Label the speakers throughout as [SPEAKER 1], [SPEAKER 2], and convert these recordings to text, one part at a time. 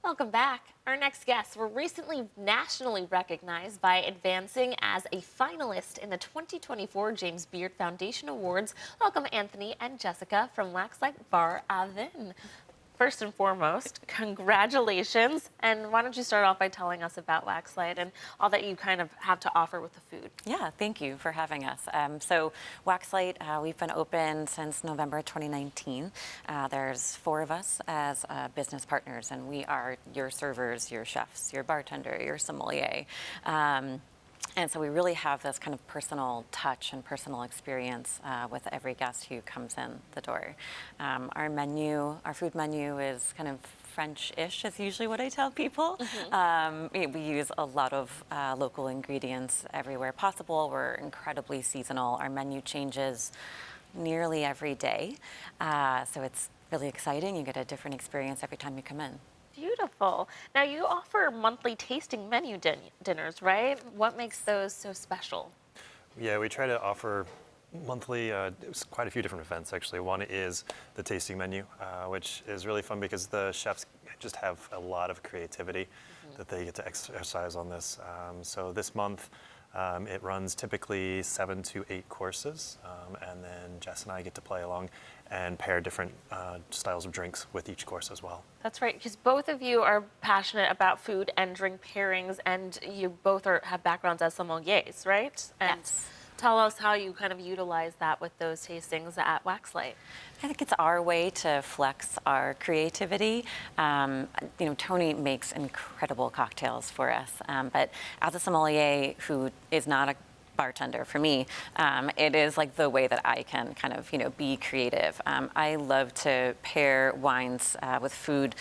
[SPEAKER 1] Welcome back. Our next guests were recently nationally recognized by advancing as a finalist in the 2024 James Beard Foundation Awards. Welcome Anthony and Jessica from Waxlight Bar Avin. First and foremost, congratulations. And why don't you start off by telling us about Waxlight and all that you kind of have to offer with the food?
[SPEAKER 2] Yeah, thank you for having us. So Waxlight, we've been open since November 2019. There's 4 of us as business partners, and we are your servers, your chefs, your bartender, your sommelier. And so we really have this kind of personal touch and personal experience with every guest who comes in the door. Our food menu is kind of French-ish is usually what I tell people. We use a lot of local ingredients everywhere possible. We're incredibly seasonal. Our menu changes nearly every day. So it's really exciting. You get a different experience every time you come in.
[SPEAKER 1] Beautiful. Now you offer monthly tasting menu dinners, right? What makes those so special?
[SPEAKER 3] Yeah, we try to offer monthly, quite a few different events actually. One is the tasting menu, which is really fun because the chefs just have a lot of creativity that they get to exercise on this. So this month, it runs typically 7 to 8 courses, and then Jess and I get to play along and pair different styles of drinks with each course as well.
[SPEAKER 1] That's right, because both of you are passionate about food and drink pairings, and you both have backgrounds as sommeliers, right? And
[SPEAKER 2] yes.
[SPEAKER 1] Tell us how you kind of utilize that with those tastings at Waxlight.
[SPEAKER 2] I think it's our way to flex our creativity. Tony makes incredible cocktails for us, but as a sommelier who is not a bartender, for me, it is like the way that I can kind of, be creative. I love to pair wines with food,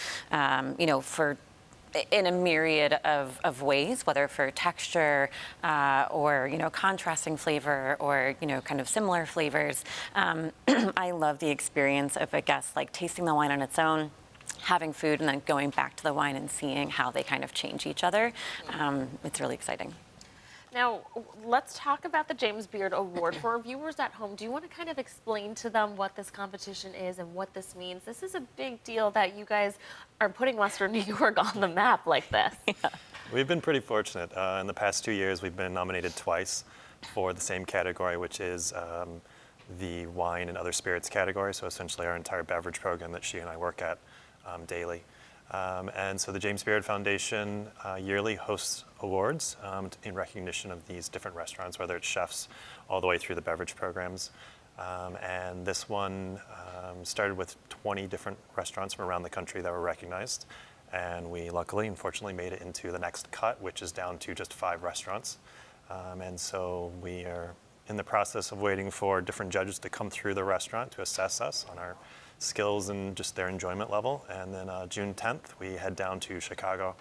[SPEAKER 2] in a myriad of ways, whether for texture or contrasting flavor or kind of similar flavors. I love the experience of a guest like tasting the wine on its own, having food, and then going back to the wine and seeing how they kind of change each other. It's really exciting.
[SPEAKER 1] Now, let's talk about the James Beard Award. For our viewers at home, do you want to kind of explain to them what this competition is and what this means? This is a big deal that you guys are putting Western New York on the map like this. Yeah.
[SPEAKER 3] We've been pretty fortunate. In the past 2 years, we've been nominated twice for the same category, which is the wine and other spirits category. So essentially our entire beverage program that she and I work at daily. And so the James Beard Foundation yearly hosts awards in recognition of these different restaurants, whether it's chefs all the way through the beverage programs. And this one started with 20 different restaurants from around the country that were recognized. And we luckily, unfortunately, made it into the next cut, which is down to just 5 restaurants. And so we are in the process of waiting for different judges to come through the restaurant to assess us on our skills and just their enjoyment level. And then June 10th, we head down to Chicago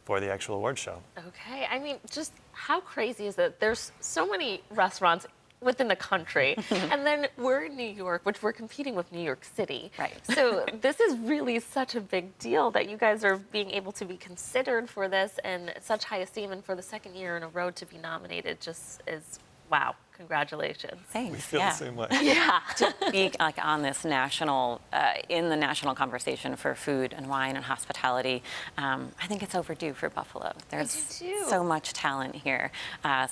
[SPEAKER 3] for the actual award show.
[SPEAKER 1] Okay, I mean, just how crazy is it? There's so many restaurants within the country, and then we're in New York, which we're competing with New York City.
[SPEAKER 2] Right.
[SPEAKER 1] So this is really such a big deal that you guys are being able to be considered for this and such high esteem, and for the 2nd year in a row to be nominated just is, wow. Congratulations.
[SPEAKER 2] Thanks.
[SPEAKER 3] We feel the same way.
[SPEAKER 1] Yeah.
[SPEAKER 2] To be like on this national, in the national conversation for food and wine and hospitality, I think it's overdue for Buffalo. There's so much talent here,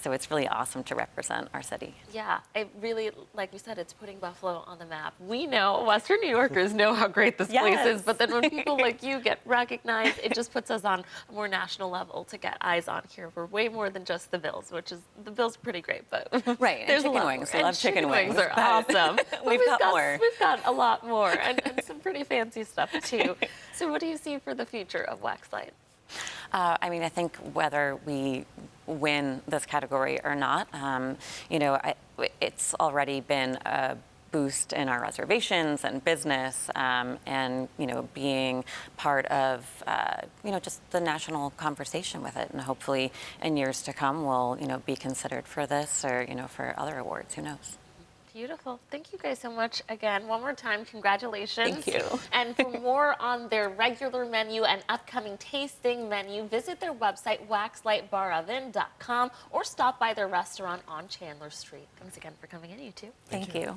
[SPEAKER 2] so it's really awesome to represent our city.
[SPEAKER 1] Yeah, it really, like you said, it's putting Buffalo on the map. We know, Western New Yorkers know how great this place is, but then when people like you get recognized, it just puts us on a more national level to get eyes on here. We're way more than just the Bills, which is, the Bills are pretty great, but
[SPEAKER 2] right. There's chicken wings. I love chicken wings.
[SPEAKER 1] Are awesome.
[SPEAKER 2] We've got more.
[SPEAKER 1] We've got a lot more, and some pretty fancy stuff too. So what do you see for the future of Waxlight?
[SPEAKER 2] I mean, I think whether we win this category or not, it's already been a boost in our reservations and business, and being part of just the national conversation with it, and hopefully in years to come we'll be considered for this or for other awards. Who knows?
[SPEAKER 1] Beautiful. Thank you guys so much again. One more time, congratulations.
[SPEAKER 2] Thank you.
[SPEAKER 1] And for more on their regular menu and upcoming tasting menu, visit their website, waxlightbaravin.com, or stop by their restaurant on Chandler Street. Thanks again for coming in, you two.
[SPEAKER 2] Thank you.